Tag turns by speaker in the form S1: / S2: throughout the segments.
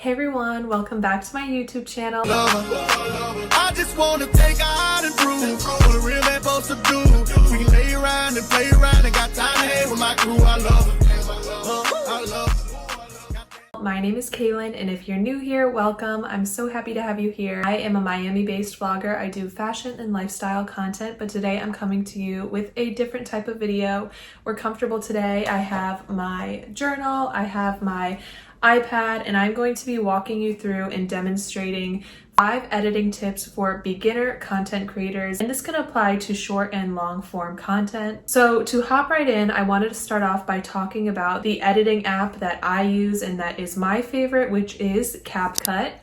S1: Hey everyone, welcome back to my YouTube channel.
S2: I just wanna take her out and prove what a real man supposed to do. We can lay around and play around and got time to hang with my crew. I love her. I love her.
S1: My name is Cailin, and if you're new here, welcome. I'm so happy to have you here. I am a Miami-based vlogger. I do fashion and lifestyle content, but today I'm coming to you with a different type of video. We're comfortable today. I have my journal, I have my iPad, and I'm going to be walking you through and demonstrating 5 editing tips for beginner content creators, and this can apply to short and long form content. So to hop right in, I wanted to start off by talking about the editing app that I use and that is my favorite, which is CapCut.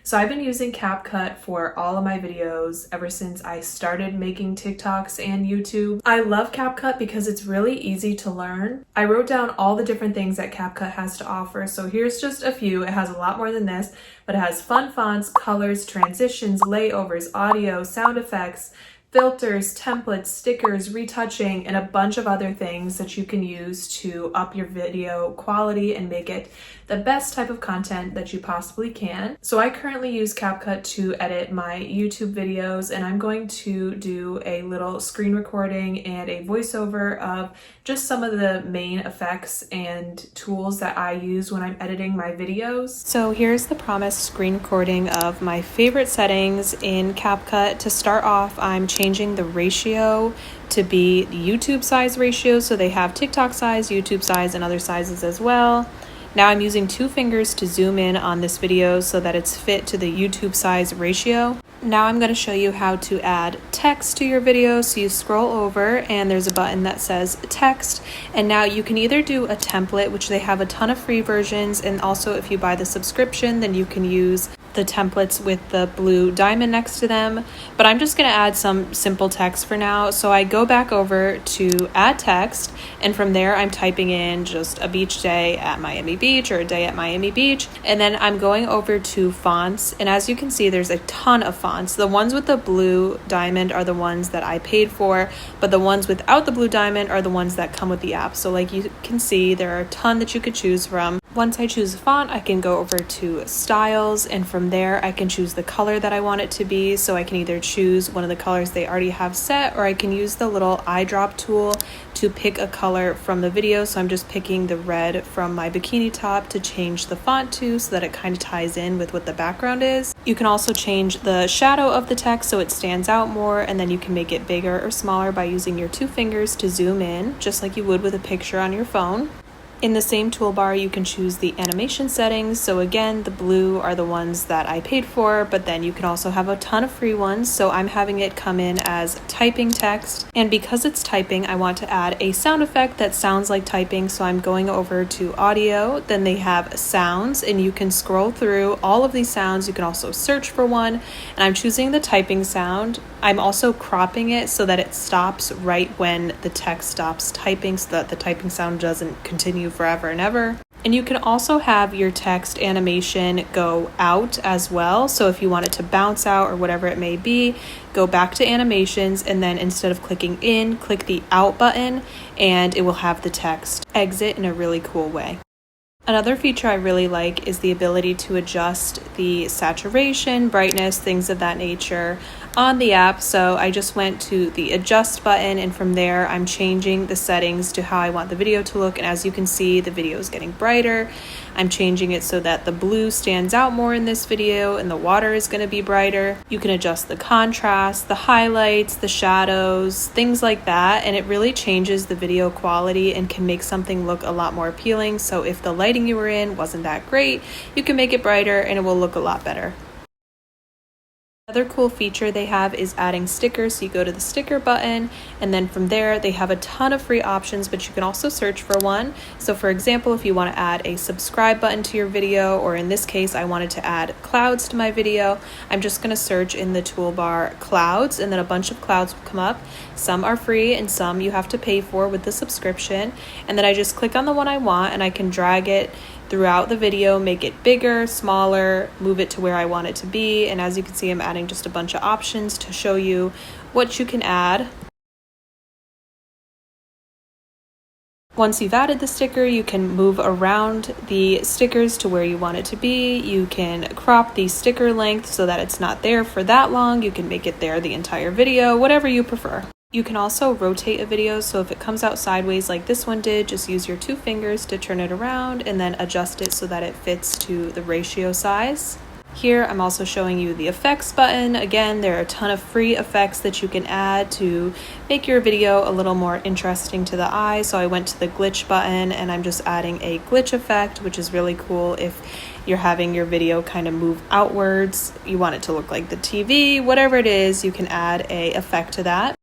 S1: So I've been using CapCut for all of my videos ever since I started making TikToks and YouTube. I love CapCut because it's really easy to learn. I wrote down all the different things that CapCut has to offer. So here's just a few. It has a lot more than this, but it has fun fonts, colors, transitions, layovers, audio, sound effects, filters, templates, stickers, retouching, and a bunch of other things that you can use to up your video quality and make it the best type of content that you possibly can. So I currently use CapCut to edit my YouTube videos, and I'm going to do a little screen recording and a voiceover of just some of the main effects and tools that I use when I'm editing my videos. So here's the promised screen recording of my favorite settings in CapCut. To start off, I'm changing the ratio to be the YouTube size ratio. So they have TikTok size, YouTube size, and other sizes as well. Now I'm using 2 fingers to zoom in on this video so that it's fit to the YouTube size ratio. Now I'm going to show you how to add text to your video. So you scroll over and there's a button that says text, and now you can either do a template, which they have a ton of free versions, and also if you buy the subscription then you can use the templates with the blue diamond next to them, but I'm just going to add some simple text for now. So I go back over to add text, and from there I'm typing in just a beach day at Miami Beach or a day at Miami Beach, and then I'm going over to fonts, and as you can see there's a ton of fonts. The ones with the blue diamond are the ones that I paid for, but the ones without the blue diamond are the ones that come with the app. So like you can see, there are a ton that you could choose from. Once I choose a font, I can go over to styles, and from there I can choose the color that I want it to be. So I can either choose one of the colors they already have set, or I can use the little eyedrop tool to pick a color from the video. So I'm just picking the red from my bikini top to change the font to, so that it kind of ties in with what the background is. You can also change the shadow of the text so it stands out more, and then you can make it bigger or smaller by using your 2 fingers to zoom in, just like you would with a picture on your phone. In the same toolbar, you can choose the animation settings. So again, the blue are the ones that I paid for, but then you can also have a ton of free ones. So I'm having it come in as typing text. And because it's typing, I want to add a sound effect that sounds like typing. So I'm going over to audio, then they have sounds, and you can scroll through all of these sounds. You can also search for one, and I'm choosing the typing sound. I'm also cropping it so that it stops right when the text stops typing, so that the typing sound doesn't continue forever and ever. And you can also have your text animation go out as well. So if you want it to bounce out or whatever it may be, go back to animations, and then instead of clicking in, click the out button, and it will have the text exit in a really cool way. Another feature I really like is the ability to adjust the saturation, brightness, things of that nature on the app. So I just went to the adjust button, and from there I'm changing the settings to how I want the video to look. And as you can see, the video is getting brighter. I'm changing it so that the blue stands out more in this video and the water is going to be brighter. You can adjust the contrast, the highlights, the shadows, things like that, and it really changes the video quality and can make something look a lot more appealing. So if the lighting you were in wasn't that great, you can make it brighter and it will look a lot better. Another cool feature they have is adding stickers. So you go to the sticker button, and then from there they have a ton of free options, but you can also search for one. So for example, if you want to add a subscribe button to your video, or in this case I wanted to add clouds to my video, I'm just going to search in the toolbar clouds, and then a bunch of clouds will come up. Some are free and some you have to pay for with the subscription, and then I just click on the one I want, and I can drag it throughout the video, make it bigger, smaller, move it to where I want it to be. And as you can see, I'm adding just a bunch of options to show you what you can add. Once you've added the sticker, you can move around the stickers to where you want it to be. You can crop the sticker length so that it's not there for that long. You can make it there the entire video, whatever you prefer. You can also rotate a video, so if it comes out sideways like this one did, just use your 2 fingers to turn it around and then adjust it so that it fits to the ratio size. Here I'm also showing you the effects button. Again, there are a ton of free effects that you can add to make your video a little more interesting to the eye. So I went to the glitch button and I'm just adding a glitch effect, which is really cool if you're having your video kind of move outwards, you want it to look like the TV, whatever it is, you can add a effect to that.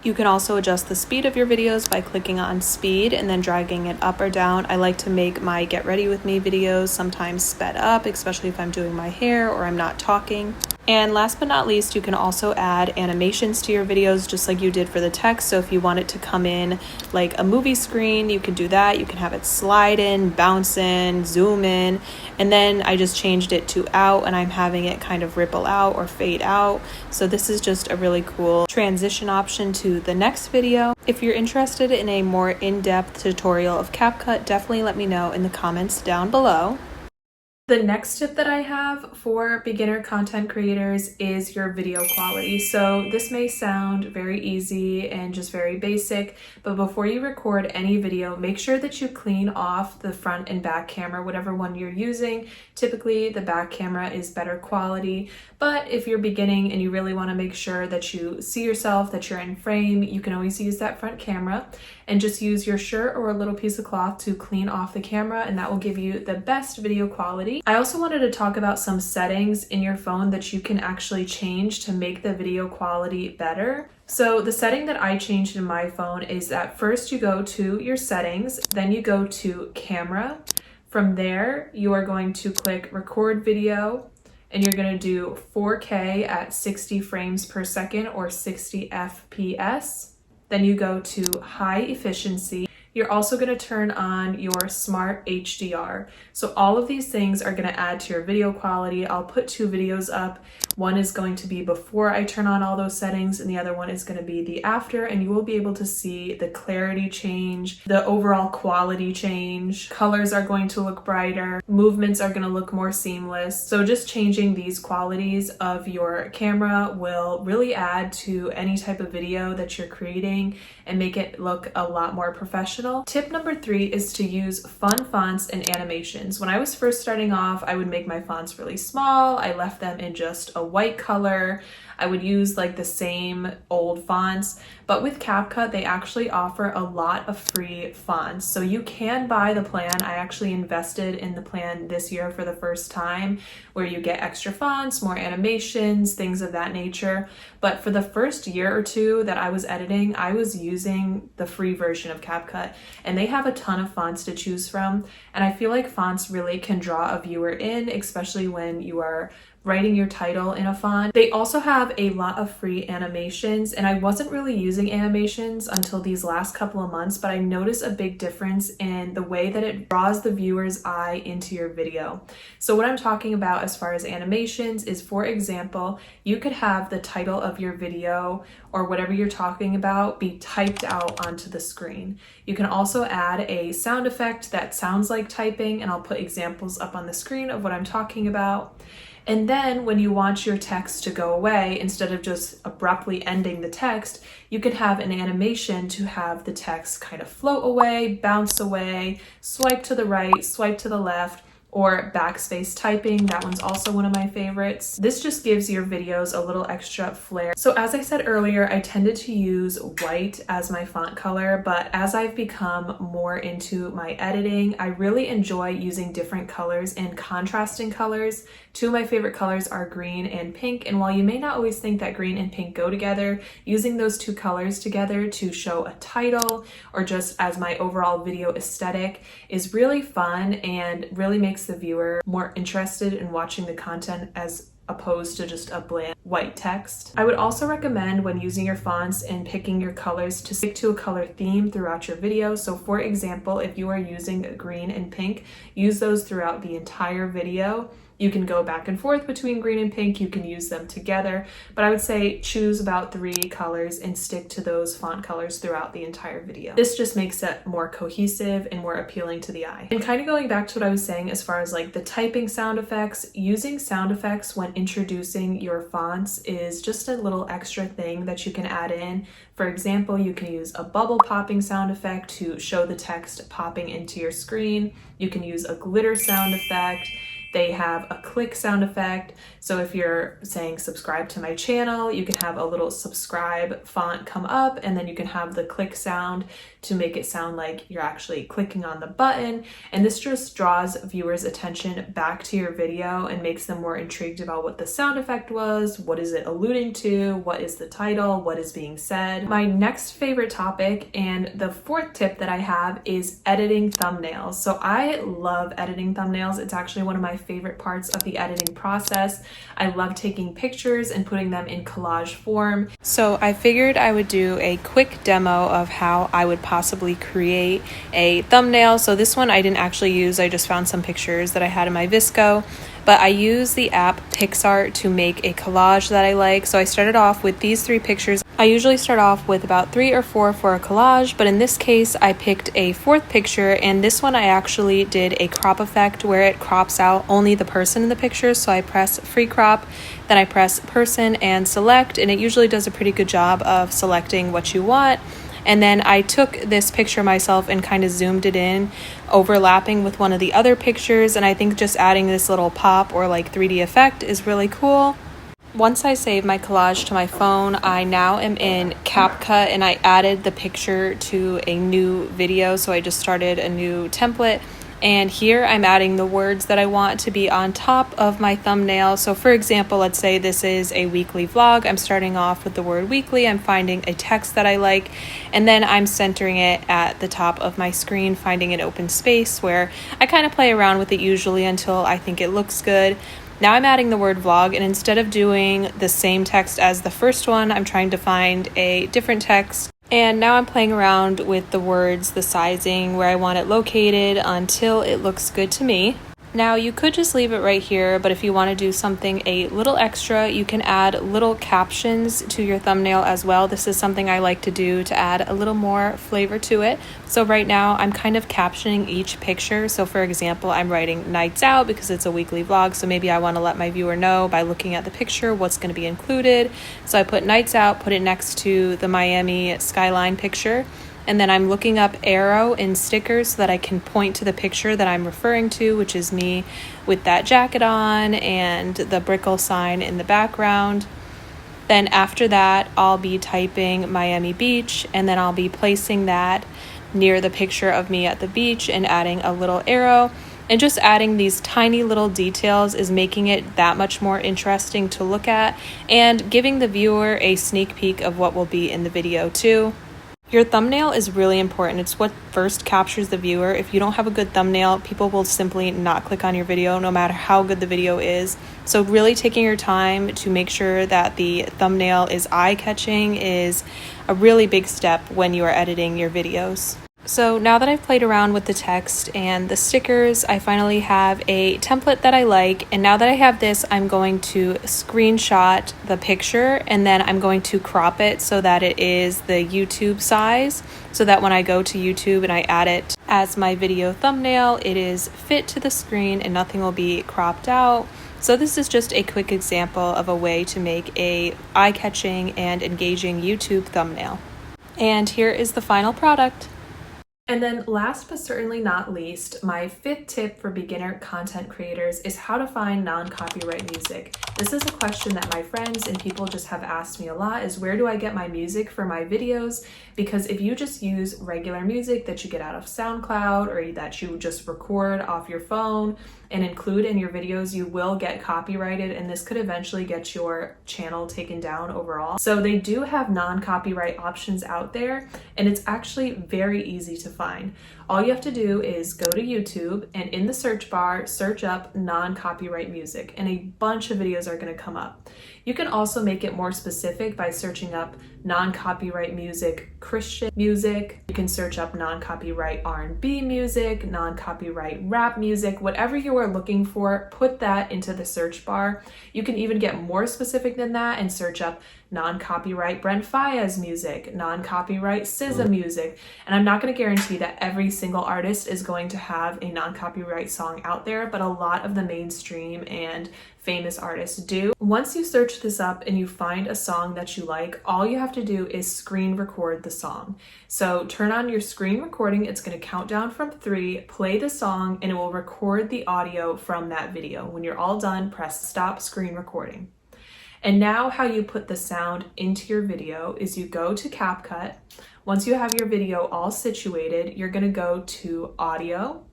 S1: You can also adjust the speed of your videos by clicking on speed and then dragging it up or down. I like to make my get ready with me videos sometimes sped up, especially if I'm doing my hair or I'm not talking. And last but not least, you can also add animations to your videos just like you did for the text. So if you want it to come in like a movie screen, you can do that. You can have it slide in, bounce in, zoom in, and then I just changed it to out and I'm having it kind of ripple out or fade out. So this is just a really cool transition option to the next video. If you're interested in a more in-depth tutorial of CapCut, definitely let me know in the comments down below. The next tip that I have for beginner content creators is your video quality. So this may sound very easy and just very basic, but before you record any video, make sure that you clean off the front and back camera, whatever one you're using. Typically the back camera is better quality, but if you're beginning and you really want to make sure that you see yourself, that you're in frame, you can always use that front camera and just use your shirt or a little piece of cloth to clean off the camera, and that will give you the best video quality. I also wanted to talk about some settings in your phone that you can actually change to make the video quality better. So the setting that I changed in my phone is that first you go to your settings, then you go to camera. From there, you are going to click record video, and you're going to do 4K at 60 frames per second or 60 FPS. Then you go to high efficiency. You're also going to turn on your smart HDR. So all of these things are going to add to your video quality. I'll put 2 videos up. One is going to be before I turn on all those settings, and the other one is going to be the after, and you will be able to see the clarity change, the overall quality change. Colors are going to look brighter. Movements are going to look more seamless. So just changing these qualities of your camera will really add to any type of video that you're creating and make it look a lot more professional. Tip number 3 is to use fun fonts and animations. When I was first starting off, I would make my fonts really small. I left them in just a white color. I would use like the same old fonts, but with CapCut, they actually offer a lot of free fonts. So you can buy the plan. I actually invested in the plan this year for the first time, where you get extra fonts, more animations, things of that nature. But for the first year or 2 that I was editing, I was using the free version of CapCut, and they have a ton of fonts to choose from. And I feel like fonts really can draw a viewer in, especially when you are writing your title in a font. They also have a lot of free animations, and I wasn't really using animations until these last couple of months, but I noticed a big difference in the way that it draws the viewer's eye into your video. So what I'm talking about as far as animations is, for example, you could have the title of your video or whatever you're talking about be typed out onto the screen. You can also add a sound effect that sounds like typing, and I'll put examples up on the screen of what I'm talking about. And then when you want your text to go away, instead of just abruptly ending the text, you could have an animation to have the text kind of float away, bounce away, swipe to the right, swipe to the left, or backspace typing. That one's also one of my favorites. This just gives your videos a little extra flair. So as I said earlier, I tended to use white as my font color, but as I've become more into my editing, I really enjoy using different colors and contrasting colors. 2 of my favorite colors are green and pink, and while you may not always think that green and pink go together, using those 2 colors together to show a title or just as my overall video aesthetic is really fun and really makes the viewer more interested in watching the content as opposed to just a bland white text. I would also recommend, when using your fonts and picking your colors, to stick to a color theme throughout your video. So for example, if you are using green and pink, use those throughout the entire video. You can go back and forth between green and pink. You can use them together, but I would say choose about 3 colors and stick to those font colors throughout the entire video. This just makes it more cohesive and more appealing to the eye. And kind of going back to what I was saying as far as like the typing sound effects, using sound effects when introducing your fonts is just a little extra thing that you can add in. For example, you can use a bubble popping sound effect to show the text popping into your screen. You can use a glitter sound effect. They have a click sound effect. So if you're saying subscribe to my channel, you can have a little subscribe font come up, and then you can have the click sound to make it sound like you're actually clicking on the button. And this just draws viewers' attention back to your video and makes them more intrigued about what the sound effect was, what is it alluding to, what is the title, what is being said. My next favorite topic and the 4th tip that I have is editing thumbnails. So I love editing thumbnails. It's actually one of my favorite parts of the editing process. I love taking pictures and putting them in collage form. So I figured I would do a quick demo of how I would possibly create a thumbnail. So this one I didn't actually use. I just found some pictures that I had in my Visco. But I use the app PixArt to make a collage that I like. So I started off with these 3 pictures. I usually start off with about 3 or 4 for a collage, but in this case I picked a 4th picture, and this one I actually did a crop effect where it crops out only the person in the picture. So I press free crop, then I press person and select, and it usually does a pretty good job of selecting what you want. And then I took this picture myself and kind of zoomed it in, overlapping with one of the other pictures. And I think just adding this little pop or like 3D effect is really cool. Once I save my collage to my phone, I now am in CapCut, and I added the picture to a new video. So I just started a new template. And here I'm adding the words that I want to be on top of my thumbnail. So for example, let's say this is a weekly vlog. I'm starting off with the word weekly. I'm finding a text that I like, and then I'm centering it at the top of my screen, finding an open space where I kind of play around with it usually until I think it looks good. Now I'm adding the word vlog, and instead of doing the same text as the first one, I'm trying to find a different text. And now I'm playing around with the words, the sizing, where I want it located until it looks good to me. Now you could just leave it right here, but if you want to do something a little extra, you can add little captions to your thumbnail as well. This is something I like to do to add a little more flavor to it. So right now I'm kind of captioning each picture. So for example, I'm writing nights out because it's a weekly vlog. So maybe I want to let my viewer know by looking at the picture what's going to be included. So I put nights out, put it next to the Miami skyline picture. And then I'm looking up arrow and stickers so that I can point to the picture that I'm referring to, which is me with that jacket on and the Brickell sign in the background. Then after that, I'll be typing Miami Beach, and then I'll be placing that near the picture of me at the beach and adding a little arrow. And just adding these tiny little details is making it that much more interesting to look at and giving the viewer a sneak peek of what will be in the video too. Your thumbnail is really important. It's what first captures the viewer. If you don't have a good thumbnail, people will simply not click on your video no matter how good the video is. So really taking your time to make sure that the thumbnail is eye-catching is a really big step when you are editing your videos. So now that I've played around with the text and the stickers, I finally have a template that I like. And now that I have this, I'm going to screenshot the picture, and then I'm going to crop it so that it is the YouTube size, so that when I go to YouTube and I add it as my video thumbnail, it is fit to the screen and nothing will be cropped out. So this is just a quick example of a way to make a eye-catching and engaging YouTube thumbnail. And here is the final product. And then last but certainly not least, my 5th tip for beginner content creators is how to find non-copyright music. This is a question that my friends and people just have asked me a lot, is where do I get my music for my videos? Because if you just use regular music that you get out of SoundCloud or that you just record off your phone and include in your videos, you will get copyrighted, and this could eventually get your channel taken down overall. So they do have non-copyright options out there, and it's actually very easy to find. All you have to do is go to YouTube and in the search bar, search up non-copyright music, and a bunch of videos are going to come up. You can also make it more specific by searching up non-copyright music, Christian music. You can search up non-copyright R&B music, non-copyright rap music, whatever you are looking for, put that into the search bar. You can even get more specific than that and search up non-copyright Brent Faiyaz music, non-copyright SZA music. And I'm not going to guarantee that every single artist is going to have a non-copyright song out there, but a lot of the mainstream and famous artists do. Once you search this up and you find a song that you like, all you have to do is screen record the song. So turn on your screen recording, it's going to count down from 3, play the song, and it will record the audio from that video. When you're all done, press stop screen recording. And now how you put the sound into your video is you go to CapCut. Once you have your video all situated, you're going to go to audio,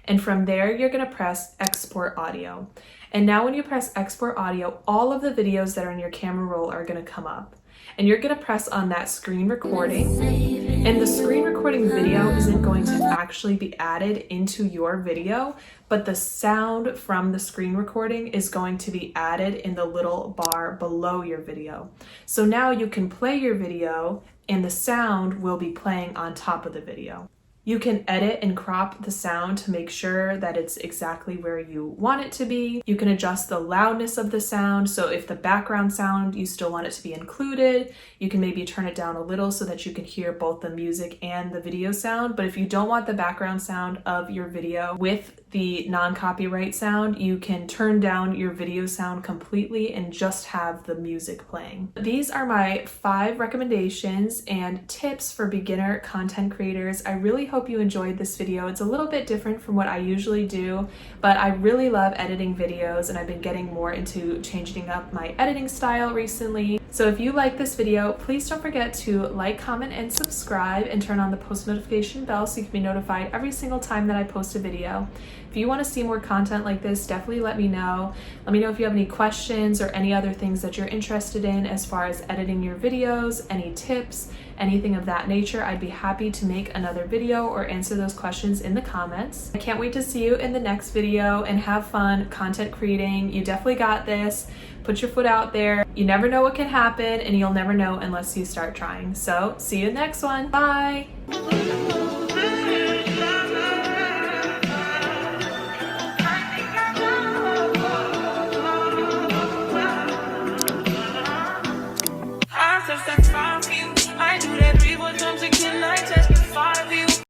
S1: and from there you're going to press export audio. And now when you press export audio, all of the videos that are in your camera roll are going to come up. And you're going to press on that screen recording, and the screen recording video isn't going to actually be added into your video, but the sound from the screen recording is going to be added in the little bar below your video. So now you can play your video and the sound will be playing on top of the video. You can edit and crop the sound to make sure that it's exactly where you want it to be. You can adjust the loudness of the sound. So if the background sound, you still want it to be included, you can maybe turn it down a little so that you can hear both the music and the video sound. But if you don't want the background sound of your video with the non-copyright sound, you can turn down your video sound completely and just have the music playing. These are my 5 recommendations and tips for beginner content creators. I really hope you enjoyed this video. It's a little bit different from what I usually do, but I really love editing videos and I've been getting more into changing up my editing style recently. So if you like this video, please don't forget to like, comment, and subscribe, and turn on the post notification bell so you can be notified every single time that I post a video. If you want to see more content like this, definitely let me know. Let me know if you have any questions or any other things that you're interested in as far as editing your videos, any tips, anything of that nature. I'd be happy to make another video or answer those questions in the comments. I can't wait to see you in the next video, and have fun content creating. You definitely got this. Put your foot out there. You never know what can happen, and you'll never know unless you start trying. So see you in the next one. Bye.
S2: That's